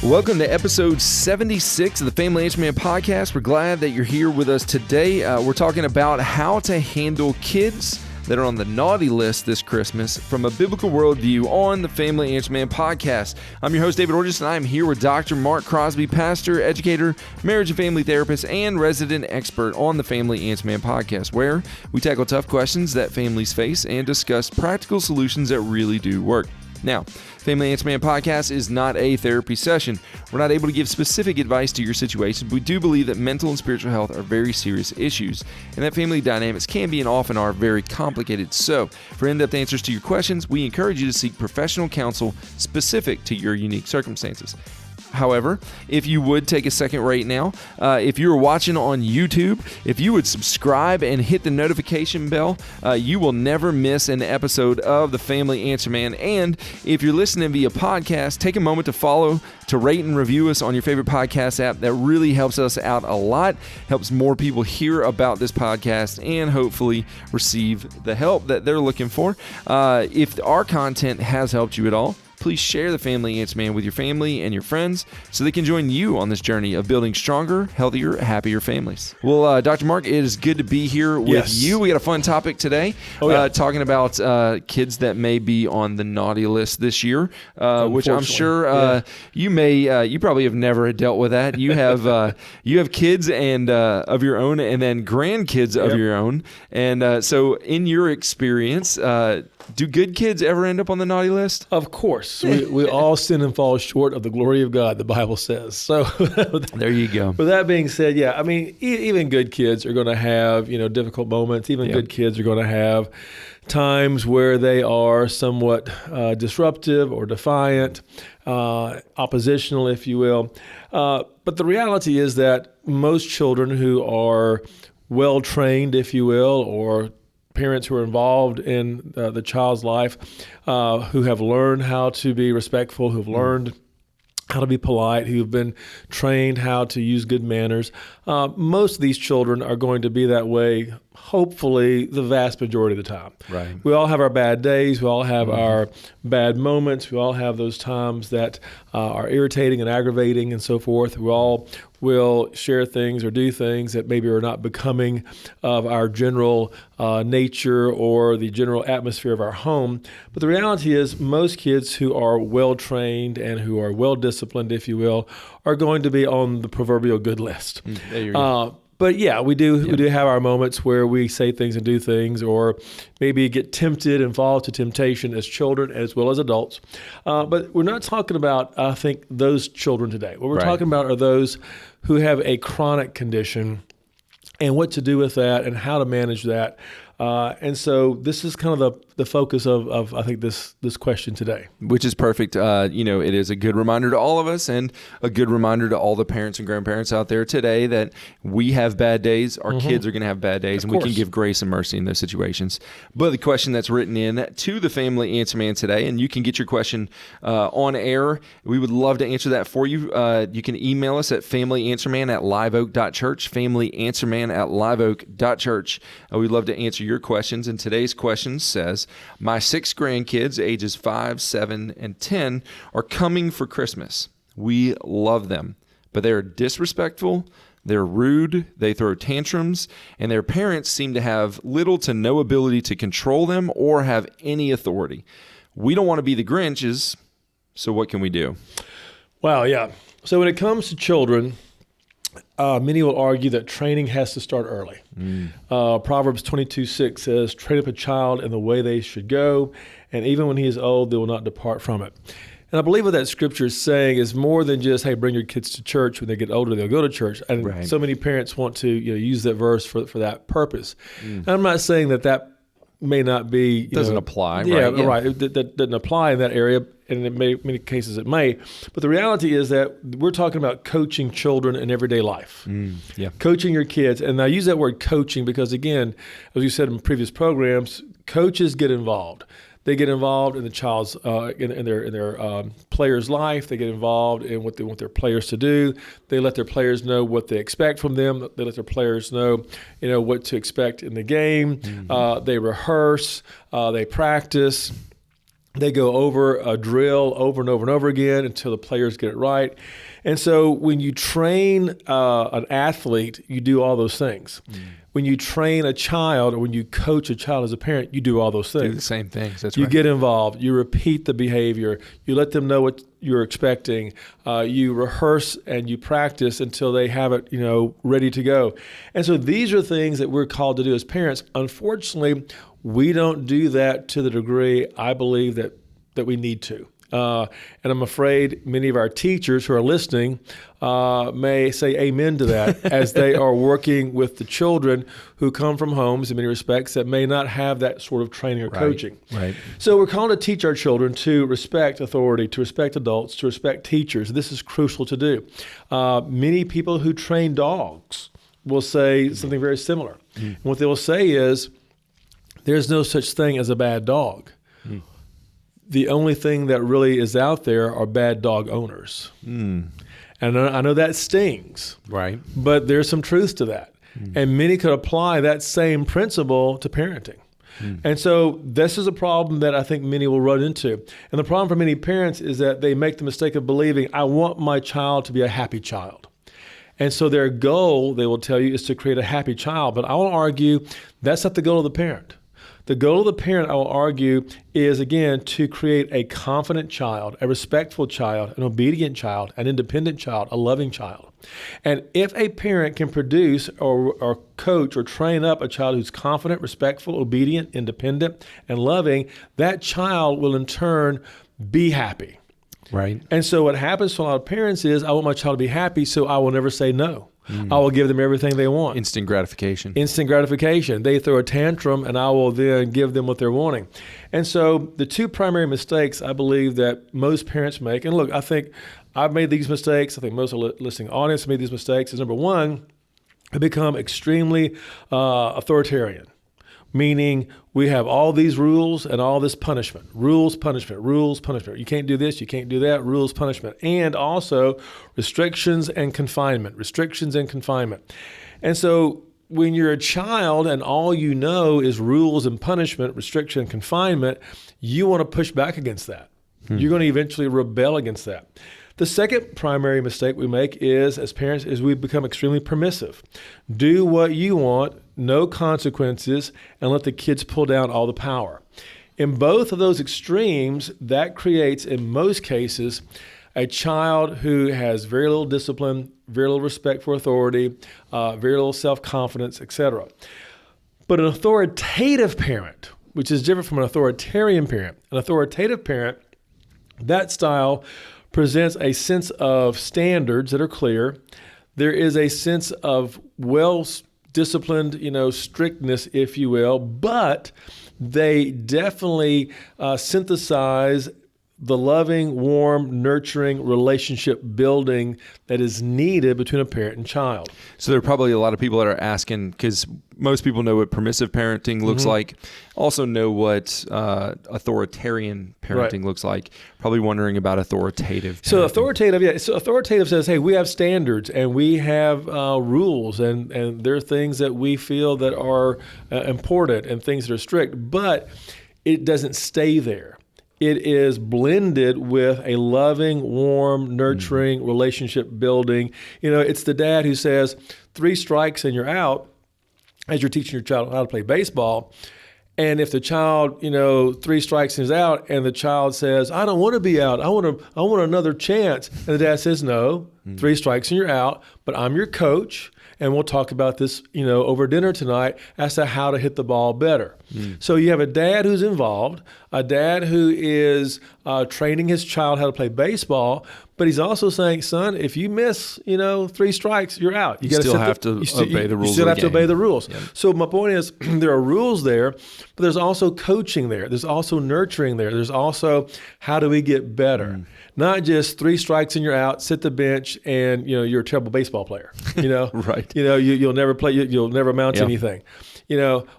Welcome to episode 76 of the Family Answer Man podcast. We're glad that you're here with us today. We're talking about how to handle kids that are on the naughty list this Christmas from a biblical worldview on the Family Answer Man podcast. I'm your host, David Orges, and I'm here with Dr. Mark Crosby, pastor, educator, marriage and family therapist, and resident expert on the Family Answer Man podcast, where we tackle tough questions that families face and discuss practical solutions that really do work. Now, Family Answer Man podcast is not a therapy session. We're not able to give specific advice to your situation, but we do believe that mental and spiritual health are very serious issues, and that family dynamics can be and often are very complicated. So, for in-depth answers to your questions, we encourage you to seek professional counsel specific to your unique circumstances. However, if you would take a second right now, if you're watching on YouTube, if you would subscribe and hit the notification bell, you will never miss an episode of the Family Answer Man. And if you're listening via podcast, take a moment to follow, to rate and review us on your favorite podcast app. That really helps us out a lot, helps more people hear about this podcast and hopefully receive the help that they're looking for. If our content has helped you at all, please share the Family Answer Man with your family and your friends so they can join you on this journey of building stronger, healthier, happier families. Well, Dr. Mark, it is good to be here with you. We got a fun topic today, talking about kids that may be on the naughty list this year, which I'm sure you probably have never dealt with that. You have kids and of your own, and then grandkids of your own, and so in your experience, do good kids ever end up on the naughty list? Of course. We all sin and fall short of the glory of God, the Bible says. So there you go. With that being said, I mean, even good kids are going to have, difficult moments. Even good kids are going to have times where they are somewhat disruptive or defiant, oppositional, if you will. But the reality is that most children who are well-trained, if you will, or parents who are involved in the child's life, who have learned how to be respectful, who have learned how to be polite, who have been trained how to use good manners. Most of these children are going to be that way, hopefully, the vast majority of the time. Right. We all have our bad days. We all have our bad moments. We all have those times that are irritating and aggravating and so forth. We all will share things or do things that maybe are not becoming of our general nature or the general atmosphere of our home. But the reality is most kids who are well-trained and who are well-disciplined, if you will, are going to be on the proverbial good list. There you go. But we do have our moments where we say things and do things, or maybe get tempted and fall to temptation as children as well as adults. But we're not talking about, I think, those children today. What we're talking about are those who have a chronic condition and what to do with that and how to manage that. And so this is kind of the focus of I think this question today. Which is perfect. It is a good reminder to all of us and a good reminder to all the parents and grandparents out there today that we have bad days. Our kids are going to have bad days, and we can give grace and mercy in those situations. But the question that's written in to the Family Answer Man today, and you can get your question on air. We would love to answer that for you. You can email us at familyanswerman@liveoak.church, familyanswerman@liveoak.church. We'd love to answer your questions, and today's question says, my 6 grandkids, ages 5, 7, and 10, are coming for Christmas. We love them, but they are disrespectful, they're rude, they throw tantrums, and their parents seem to have little to no ability to control them or have any authority. We don't want to be the Grinches, so what can we do? Wow, yeah. So when it comes to children, many will argue that training has to start early. Proverbs 22:6 says, train up a child in the way they should go, and even when he is old, they will not depart from it. And I believe what that scripture is saying is more than just, hey, bring your kids to church. When they get older, they'll go to church. And so many parents want to use that verse for that purpose. And I'm not saying that may not be... Doesn't apply, right? Yeah, right. That doesn't apply in that area, and in many cases it may. But the reality is that we're talking about coaching children in everyday life. Coaching your kids. And I use that word coaching because, again, as you said in previous programs, coaches get involved. They get involved in the child's in their player's life. They get involved in what they want their players to do. They let their players know what they expect from them. They let their players know, what to expect in the game. They rehearse. They practice. They go over a drill over and over and over again until the players get it right. And so when you train an athlete, you do all those things. When you train a child or when you coach a child as a parent, you do all those things. Do the same things. That's you right. You get involved. You repeat the behavior. You let them know what you're expecting. You rehearse and you practice until they have it, ready to go. And so these are things that we're called to do as parents. Unfortunately, we don't do that to the degree I believe that we need to. And I'm afraid many of our teachers who are listening may say amen to that as they are working with the children who come from homes in many respects that may not have that sort of training or coaching. Right. So we're called to teach our children to respect authority, to respect adults, to respect teachers. This is crucial to do. Many people who train dogs will say something very similar. And what they will say is, there's no such thing as a bad dog. The only thing that really is out there are bad dog owners. And I know that stings. Right. But there's some truth to that. And many could apply that same principle to parenting. And so this is a problem that I think many will run into. And the problem for many parents is that they make the mistake of believing, I want my child to be a happy child. And so their goal, they will tell you, is to create a happy child. But I will argue that's not the goal of the parent. The goal of the parent, I will argue, is, again, to create a confident child, a respectful child, an obedient child, an independent child, a loving child. And if a parent can produce or coach or train up a child who's confident, respectful, obedient, independent, and loving, that child will in turn be happy. Right. And so what happens to a lot of parents is, I want my child to be happy, so I will never say no. I will give them everything they want. Instant gratification. Instant gratification. They throw a tantrum, and I will then give them what they're wanting. And so the two primary mistakes I believe that most parents make, and look, I think I've made these mistakes. I think most of the listening audience have made these mistakes. Is number one, they become extremely authoritarian. Meaning we have all these rules and all this punishment. Rules, punishment, rules, punishment. You can't do this, you can't do that, rules, punishment. And also restrictions and confinement, restrictions and confinement. And so when you're a child and all you know is rules and punishment, restriction and confinement, you want to push back against that. You're going to eventually rebel against that. The second primary mistake we make is, as parents, is we become extremely permissive. Do what you want, no consequences, and let the kids pull down all the power. In both of those extremes, that creates, in most cases, a child who has very little discipline, very little respect for authority, very little self-confidence, etc. But an authoritative parent, which is different from an authoritarian parent, that style presents a sense of standards that are clear. There is a sense of well-disciplined, strictness, if you will, but they definitely synthesize the loving, warm, nurturing relationship building that is needed between a parent and child. So there are probably a lot of people that are asking, because most people know what permissive parenting looks like, also know what authoritarian parenting looks like, probably wondering about authoritative parenting. So authoritative says, hey, we have standards and we have rules and there are things that we feel that are important and things that are strict, but it doesn't stay there. It is blended with a loving, warm, nurturing relationship building. It's the dad who says 3 strikes and you're out as you're teaching your child how to play baseball. And if the child, 3 strikes and is out and the child says, I don't want to be out. I want another chance. And the dad says, no, 3 strikes and you're out, but I'm your coach. And we'll talk about this, over dinner tonight as to how to hit the ball better. So you have a dad who's involved, a dad who is training his child how to play baseball, but he's also saying, son, if you miss, 3 strikes, you're out. You still have to obey the rules. You still have to obey the rules. Yep. So my point is, there are rules there, but there's also coaching there. There's also nurturing there. There's also how do we get better? Not just 3 strikes and you're out, sit the bench, and you're a terrible baseball player. Right. You'll never play. You'll never amount to anything.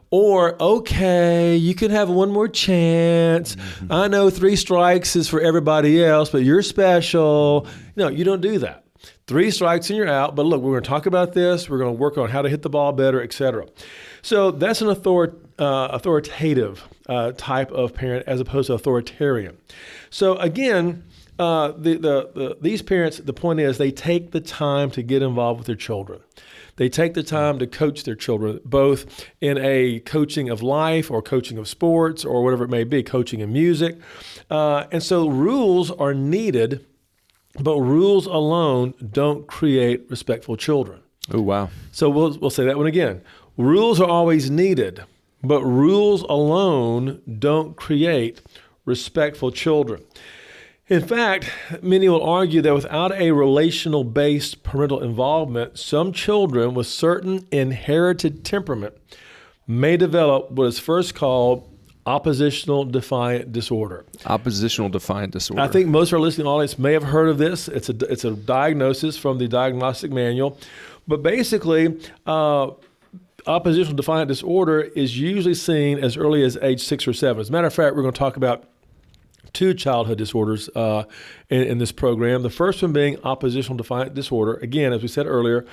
Or okay, you can have one more chance. I know 3 strikes is for everybody else, but you're special. No, you don't do that. 3 strikes and you're out. But look, we're going to talk about this. We're going to work on how to hit the ball better, etc. So that's an authoritative type of parent as opposed to authoritarian. So again, these parents, the point is they take the time to get involved with their children. They take the time to coach their children, both in a coaching of life or coaching of sports or whatever it may be, coaching in music. And so rules are needed, but rules alone don't create respectful children. Oh, wow. So we'll say that one again. Rules are always needed, but rules alone don't create respectful children. In fact, many will argue that without a relational-based parental involvement, some children with certain inherited temperament may develop what is first called oppositional defiant disorder. Oppositional defiant disorder. I think most of our listening audience may have heard of this. It's a diagnosis from the diagnostic manual. But basically, oppositional defiant disorder is usually seen as early as age 6 or 7. As a matter of fact, we're going to talk about 2 childhood disorders in this program. The first one being oppositional defiant disorder. Again, as we said earlier,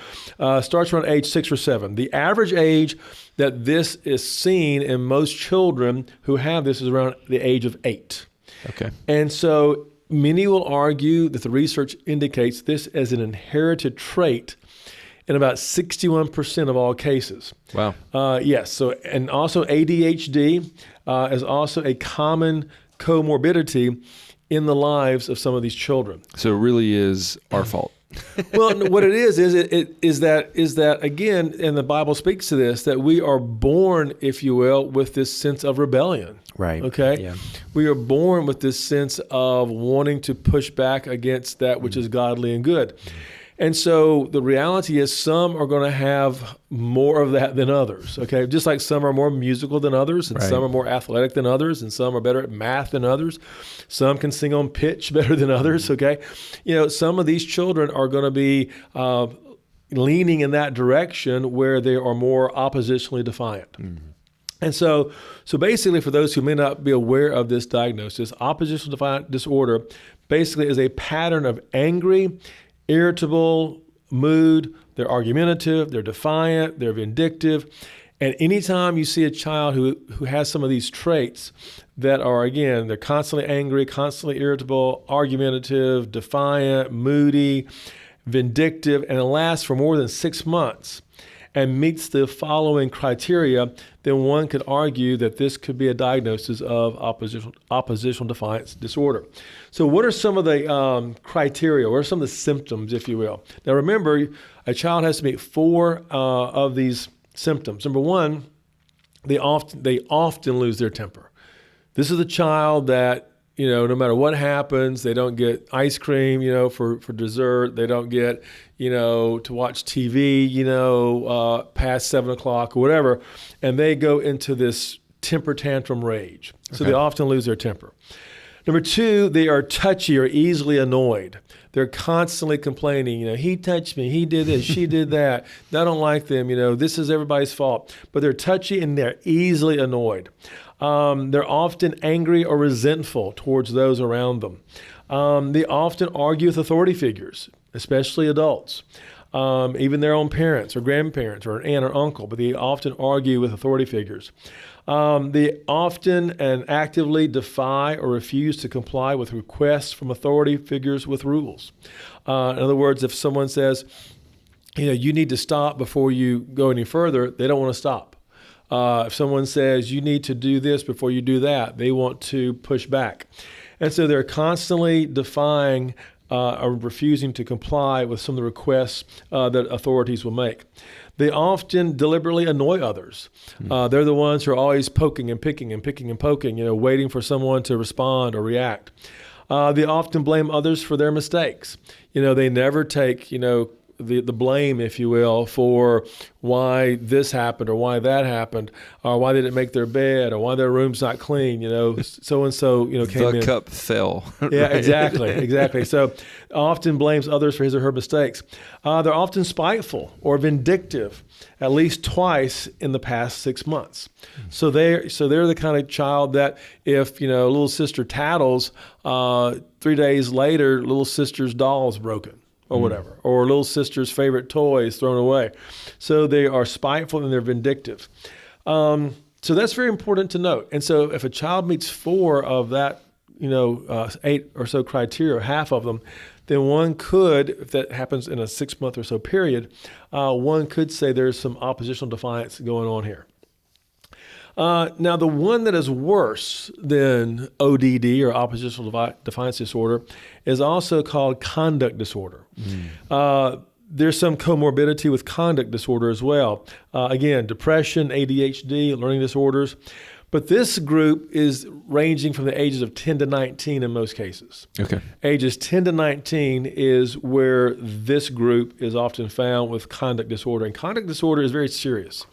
starts around age 6 or 7. The average age that this is seen in most children who have this is around the age of 8. Okay. And so many will argue that the research indicates this as an inherited trait in about 61% of all cases. Wow. Yes. So, and also ADHD is also a common comorbidity in the lives of some of these children. So it really is our fault. Well, what it is that again, and the Bible speaks to this, that we are born, if you will, with this sense of rebellion. Right. Okay. Yeah. We are born with this sense of wanting to push back against that which is godly and good. And so the reality is some are going to have more of that than others, okay? Just like some are more musical than others, and some are more athletic than others, and some are better at math than others. Some can sing on pitch better than others, okay? You know, some of these children are going to be leaning in that direction where they are more oppositionally defiant. Mm-hmm. And so basically, for those who may not be aware of this diagnosis, oppositional defiant disorder basically is a pattern of angry, irritable mood. They're argumentative, they're defiant, they're vindictive. And anytime you see a child who has some of these traits that are, again, they're constantly angry, constantly irritable, argumentative, defiant, moody, vindictive, and it lasts for more than 6 months and meets the following criteria, then one could argue that this could be a diagnosis of oppositional defiance disorder. So what are some of the criteria? What are some of the symptoms, if you will? Now remember, a child has to meet 4 of these symptoms. Number 1, they often lose their temper. This is a child that, you know, no matter what happens, they don't get ice cream, you know, for dessert. They don't get, you know, to watch TV, you know, past 7 o'clock or whatever. And they go into this temper tantrum rage. So they often lose their temper. Number 2, they are touchy or easily annoyed. They're constantly complaining, you know, he touched me, he did this, she did that. I don't like them, you know, this is everybody's fault. But they're touchy and they're easily annoyed. They're often angry or resentful towards those around them. They often argue with authority figures, especially adults, even their own parents or grandparents or an aunt or uncle, but they often argue with authority figures. They often and actively defy or refuse to comply with requests from authority figures with rules. In other words, if someone says, you know, you need to stop before you go any further, they don't want to stop. If someone says you need to do this before you do that, they want to push back. And so they're constantly defying or refusing to comply with some of the requests that authorities will make. They often deliberately annoy others. They're the ones who are always poking and picking and picking and poking, you know, waiting for someone to respond or react. They often blame others for their mistakes. You know, they never take, you know, the blame, if you will, for why this happened or why that happened or why they didn't make their bed or why their room's not clean, you know, so-and-so, you know, came in. The cup fell. Yeah, exactly. So often blames others for his or her mistakes. They're often spiteful or vindictive at least twice in the past 6 months. So they're the kind of child that if, you know, little sister tattles, 3 days later, little sister's doll's broken. Or whatever, or little sister's favorite toy is thrown away. So they are spiteful and they're vindictive. So that's very important to note. And so if a child meets 4 of that, 8 or so criteria, or half of them, then one could, if that happens in a 6-month or so period, one could say there's some oppositional defiance going on here. Now, the one that is worse than ODD, or oppositional defiance disorder, is also called conduct disorder. There's some comorbidity with conduct disorder as well. Again, depression, ADHD, learning disorders. But this group is ranging from the ages of 10 to 19 in most cases. Okay. Ages 10 to 19 is where this group is often found with conduct disorder. And conduct disorder is very serious.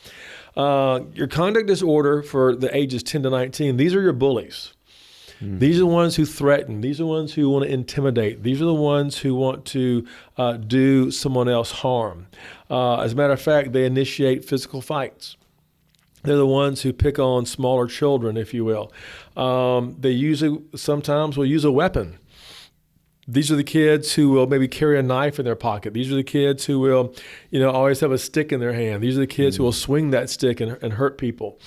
Your conduct disorder for the ages 10 to 19, these are your bullies. These are the ones who threaten. These are the ones who want to intimidate. These are the ones who want to do someone else harm. As a matter of fact, they initiate physical fights. They're the ones who pick on smaller children, if you will. They sometimes will use a weapon. These are the kids who will maybe carry a knife in their pocket. These are the kids who will, always have a stick in their hand. These are the kids who will swing that stick and hurt people.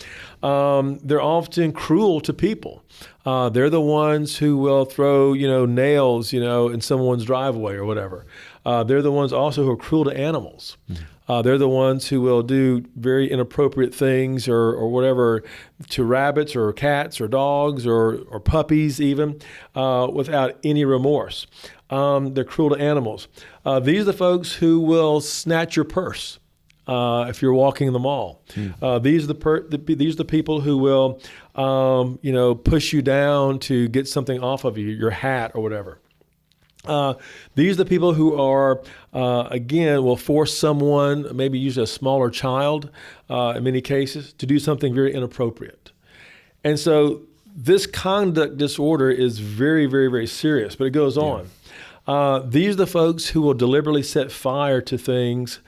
They're often cruel to people. They're the ones who will throw, nails, in someone's driveway or whatever. They're the ones also who are cruel to animals. They're the ones who will do very inappropriate things or whatever to rabbits or cats or dogs or puppies even without any remorse. They're cruel to animals. These are the folks who will snatch your purse if you're walking in the mall. These are the people who will push you down to get something off of you, your hat or whatever. These are the people who are, will force someone, maybe usually a smaller child in many cases, to do something very inappropriate. And so this conduct disorder is very, very, very serious, but it goes on. These are the folks who will deliberately set fire to things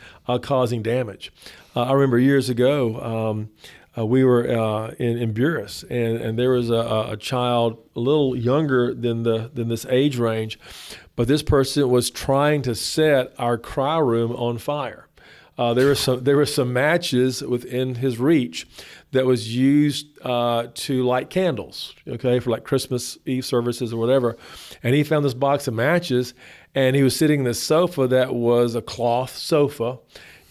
causing damage. I remember years ago, we were in Buras, and there was a child a little younger than this age range, but this person was trying to set our cry room on fire. There were some matches within his reach that was used to light candles, for like Christmas Eve services or whatever. And he found this box of matches, and he was sitting in this sofa that was a cloth sofa,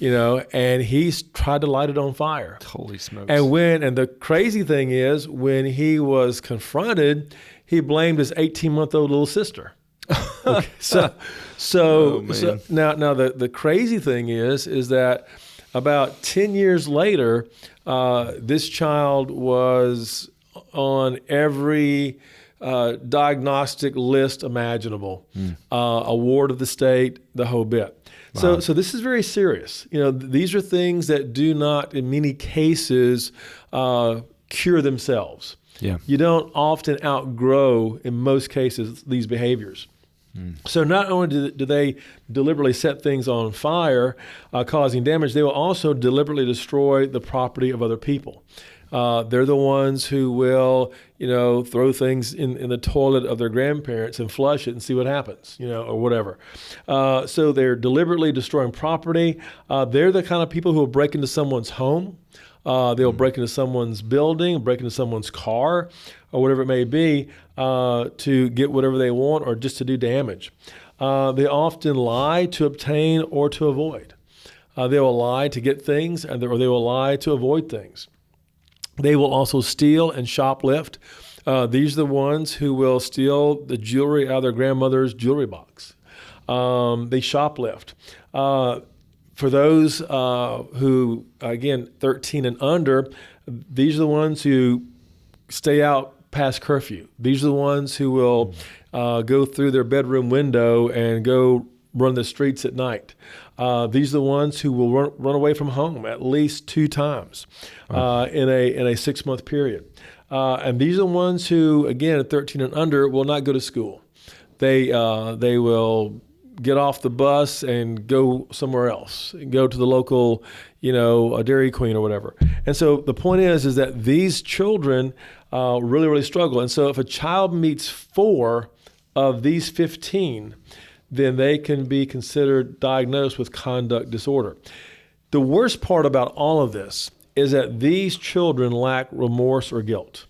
and he tried to light it on fire. Holy smokes. And the crazy thing is, when he was confronted, he blamed his 18-month-old little sister. Okay, so now the crazy thing is that about 10 years later, this child was on every diagnostic list imaginable, award of the state, the whole bit. Wow. So this is very serious. These are things that do not, in many cases, cure themselves. Yeah. You don't often outgrow, in most cases, these behaviors. So not only do they deliberately set things on fire, causing damage, they will also deliberately destroy the property of other people. They're the ones who will, throw things in the toilet of their grandparents and flush it and see what happens, or whatever. So they're deliberately destroying property. They're the kind of people who will break into someone's home. They'll break into someone's building, break into someone's car, or whatever it may be, to get whatever they want or just to do damage. They often lie to obtain or to avoid. They will lie to get things, or they will lie to avoid things. They will also steal and shoplift. These are the ones who will steal the jewelry out of their grandmother's jewelry box. They shoplift. For those who, again, 13 and under, these are the ones who stay out past curfew. These are the ones who will go through their bedroom window and go run the streets at night. These are the ones who will run away from home at least 2 times in a 6-month period. And these are the ones who, again, at 13 and under, will not go to school. They will get off the bus and go somewhere else, go to the local, a Dairy Queen or whatever. And so the point is that these children really, really struggle. And so if a child meets 4 of these 15, then they can be considered diagnosed with conduct disorder. The worst part about all of this is that these children lack remorse or guilt.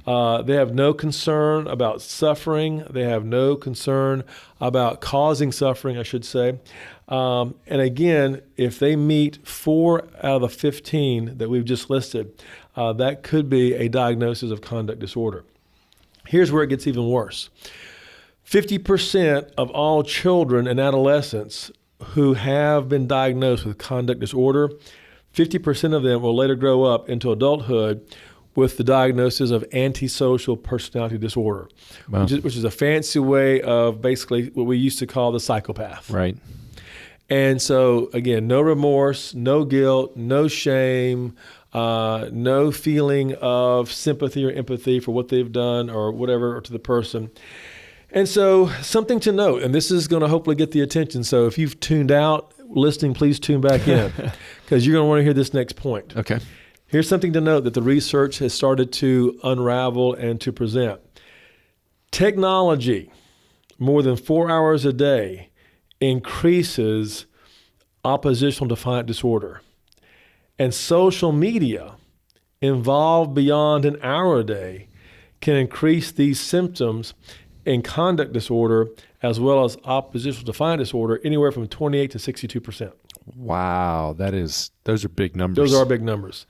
They have no concern about suffering. They have no concern about causing suffering, I should say. And again, if they meet 4 out of the 15 that we've just listed, that could be a diagnosis of conduct disorder. Here's where it gets even worse. 50% of all children and adolescents who have been diagnosed with conduct disorder, 50% of them will later grow up into adulthood with the diagnosis of antisocial personality disorder, wow. which is a fancy way of basically what we used to call the psychopath. Right. And so, again, no remorse, no guilt, no shame, no feeling of sympathy or empathy for what they've done or whatever or to the person. And so something to note, and this is going to hopefully get the attention. So if you've tuned out listening, please tune back in because you're going to want to hear this next point. Okay. Here's something to note that the research has started to unravel and to present. Technology, more than 4 hours a day, increases oppositional defiant disorder. And social media, involved beyond an hour a day, can increase these symptoms in conduct disorder as well as oppositional defiant disorder anywhere from 28 to 62%. Wow, those are big numbers. Those are big numbers.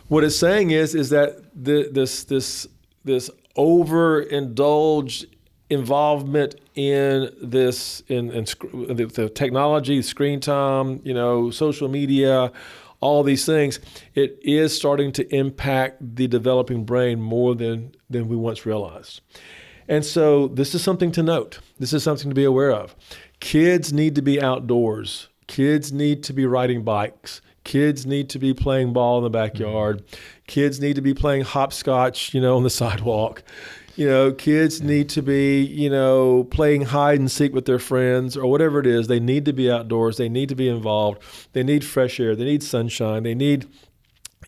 What it's saying is that this overindulged involvement in this in the technology, screen time, social media, all these things, it is starting to impact the developing brain more than we once realized. And so this is something to note. This is something to be aware of. Kids need to be outdoors. Kids need to be riding bikes. Kids need to be playing ball in the backyard. Kids need to be playing hopscotch, on the sidewalk. Kids need to be, playing hide and seek with their friends or whatever it is. They need to be outdoors. They need to be involved. They need fresh air. They need sunshine. They need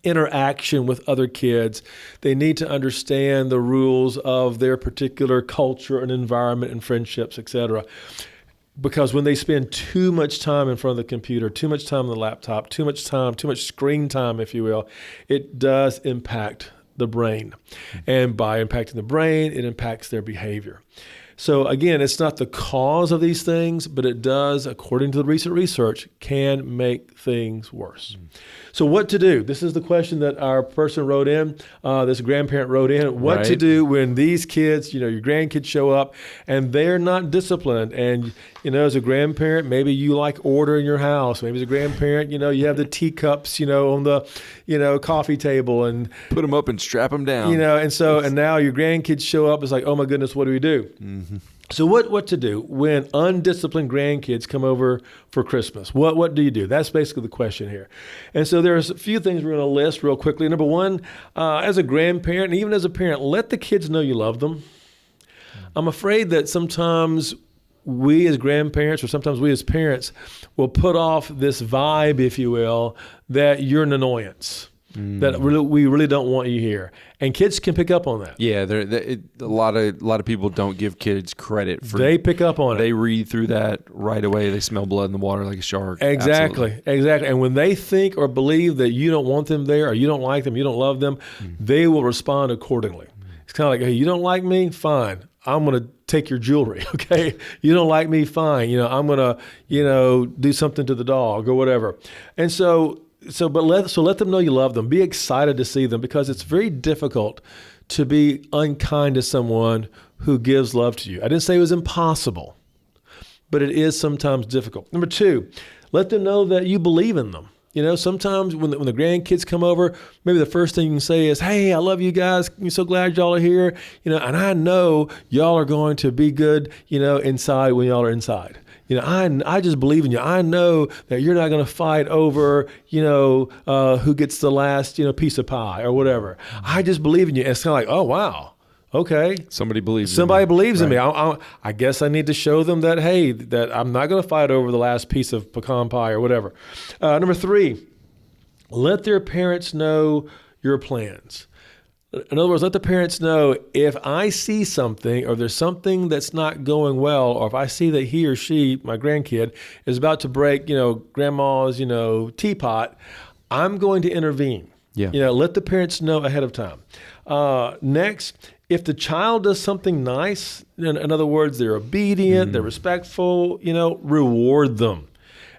interaction with other kids. They need to understand the rules of their particular culture and environment and friendships, etc. Because when they spend too much time in front of the computer, too much time on the laptop, too much screen time, if you will, it does impact the brain. And by impacting the brain, it impacts their behavior. So again, it's not the cause of these things, but it does, according to the recent research, can make things worse. So what to do? This is the question that our person wrote in, this grandparent wrote in, what to do when these kids, your grandkids show up and they're not disciplined. And, as a grandparent, maybe you like order in your house. Maybe as a grandparent, you have the teacups, on the, coffee table and put them up and strap them down. And now your grandkids show up. It's like, oh my goodness, what do we do? Mm-hmm. So what to do when undisciplined grandkids come over for Christmas? What do you do? That's basically the question here. And so there's a few things we're going to list real quickly. Number one, as a grandparent, and even as a parent, let the kids know you love them. I'm afraid that sometimes we as grandparents or sometimes we as parents will put off this vibe, if you will, that you're an annoyance. That we really don't want you here, and kids can pick up on that. Yeah, a lot of people don't give kids credit for. They pick up on it. They read through that right away. They smell blood in the water like a shark. Exactly. And when they think or believe that you don't want them there, or you don't like them, you don't love them, they will respond accordingly. It's kind of like, hey, you don't like me? Fine. I'm going to take your jewelry, okay? You don't like me? Fine. I'm going to, do something to the dog or whatever. And so let them know you love them. Be excited to see them because it's very difficult to be unkind to someone who gives love to you. I didn't say it was impossible, but it is sometimes difficult. Number two, let them know that you believe in them. Sometimes when the grandkids come over, maybe the first thing you can say is, hey, I love you guys. I'm so glad y'all are here. And I know y'all are going to be good, inside when y'all are inside. I just believe in you. I know that you're not going to fight over, who gets the last, piece of pie or whatever. I just believe in you. And it's kind of like, oh, wow. Okay. Somebody believes in me. I guess I need to show them that, hey, that I'm not going to fight over the last piece of pecan pie or whatever. Number three, let their parents know your plans. In other words, let the parents know if I see something or there's something that's not going well, or if I see that he or she, my grandkid, is about to break, grandma's, teapot, I'm going to intervene. Yeah. Let the parents know ahead of time. Next, if the child does something nice, in other words, they're obedient, they're respectful, reward them.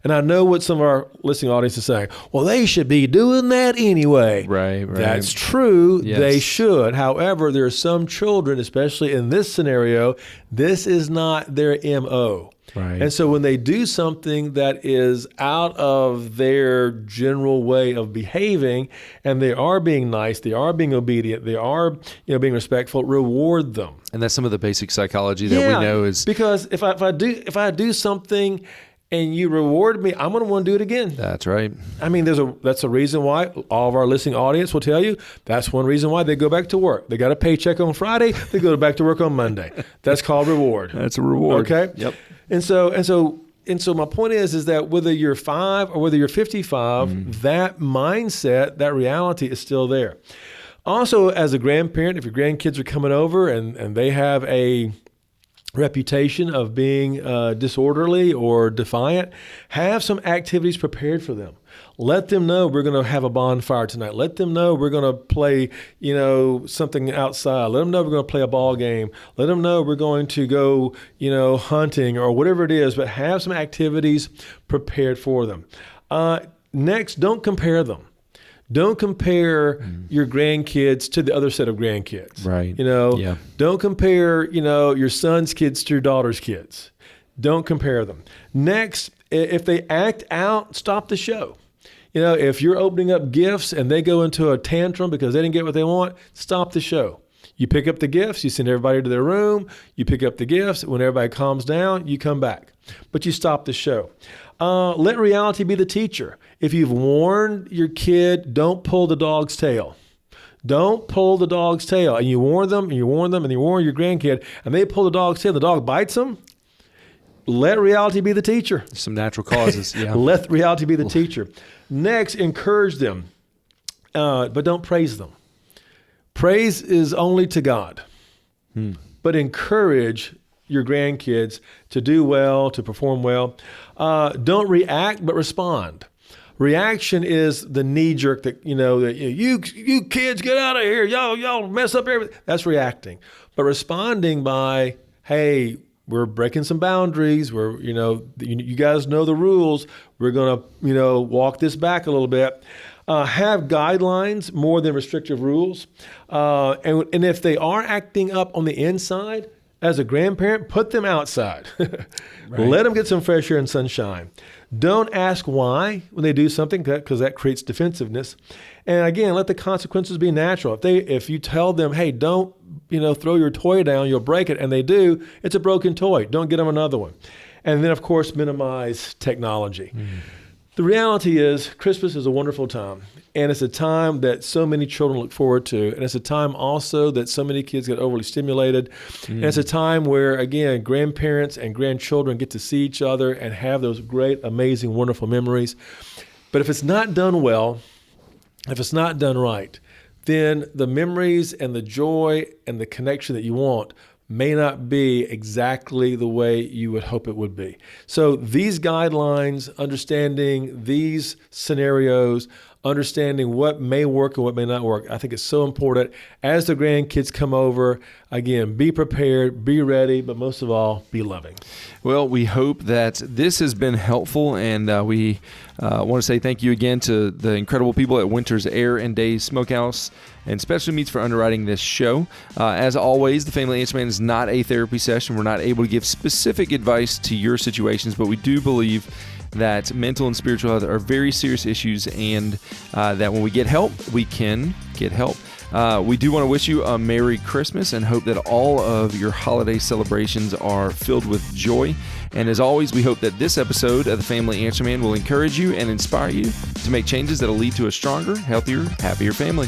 And I know what some of our listening audience is saying. Well, they should be doing that anyway. Right. That's true. Yes. They should. However, there are some children, especially in this scenario, this is not their MO. Right. And so when they do something that is out of their general way of behaving, and they are being nice, they are being obedient, they are being respectful, reward them. And that's some of the basic psychology that we know is, because if I do something and you reward me, I'm going to want to do it again. That's right. I mean, that's a reason why all of our listening audience will tell you that's one reason why they go back to work. They got a paycheck on Friday, they go back to work on Monday. That's called reward. That's a reward. Okay? Yep. And so my point is that whether you're 5 or whether you're 55, that mindset, that reality is still there. Also, as a grandparent, if your grandkids are coming over and they have a reputation of being disorderly or defiant, have some activities prepared for them. Let them know we're going to have a bonfire tonight. Let them know we're going to play, something outside. Let them know we're going to play a ball game. Let them know we're going to go, hunting or whatever it is, but have some activities prepared for them. Next, don't compare them. Don't compare your grandkids to the other set of grandkids. Right. Don't compare, your son's kids to your daughter's kids. Don't compare them. Next, if they act out, stop the show. If you're opening up gifts and they go into a tantrum because they didn't get what they want, stop the show. You pick up the gifts, you send everybody to their room, you pick up the gifts. When everybody calms down, you come back. But you stop the show. Let reality be the teacher. If you've warned your kid, don't pull the dog's tail. Don't pull the dog's tail. And you warn them, and you warn them, and you warn your grandkid, and they pull the dog's tail, the dog bites them. Let reality be the teacher. Some natural causes. Yeah. Let reality be the teacher. Next, encourage them, but don't praise them. Praise is only to God. But encourage your grandkids to do well, to perform well. Don't react, but respond. Reaction is the knee jerk that, you kids get out of here. Y'all mess up everything. That's reacting. But responding by, hey, we're breaking some boundaries. You guys know the rules. We're going to, walk this back a little bit. Have guidelines more than restrictive rules. And if they are acting up on the inside, as a grandparent, put them outside. Right. Let them get some fresh air and sunshine. Don't ask why when they do something, because that creates defensiveness. And again, let the consequences be natural. If you tell them, hey, don't throw your toy down, you'll break it, and they do, it's a broken toy. Don't get them another one. And then, of course, minimize technology. The reality is Christmas is a wonderful time, and it's a time that so many children look forward to, and it's a time also that so many kids get overly stimulated, and it's a time where, again, grandparents and grandchildren get to see each other and have those great, amazing, wonderful memories. But if it's not done well, if it's not done right, then the memories and the joy and the connection that you want may not be exactly the way you would hope it would be. So these guidelines, understanding these scenarios, understanding what may work and what may not work, I think it's so important. As the grandkids come over, again, be prepared, be ready, but most of all, be loving. Well, we hope that this has been helpful, and we want to say thank you again to the incredible people at Winter's Air and Day Smokehouse and Specialty Meats for underwriting this show. As always, the Family Answer Man is not a therapy session. We're not able to give specific advice to your situations, but we do believe that mental and spiritual health are very serious issues, and that when we get help, we can get help. We do want to wish you a Merry Christmas and hope that all of your holiday celebrations are filled with joy. And as always, we hope that this episode of the Family Answer Man will encourage you and inspire you to make changes that will lead to a stronger, healthier, happier family.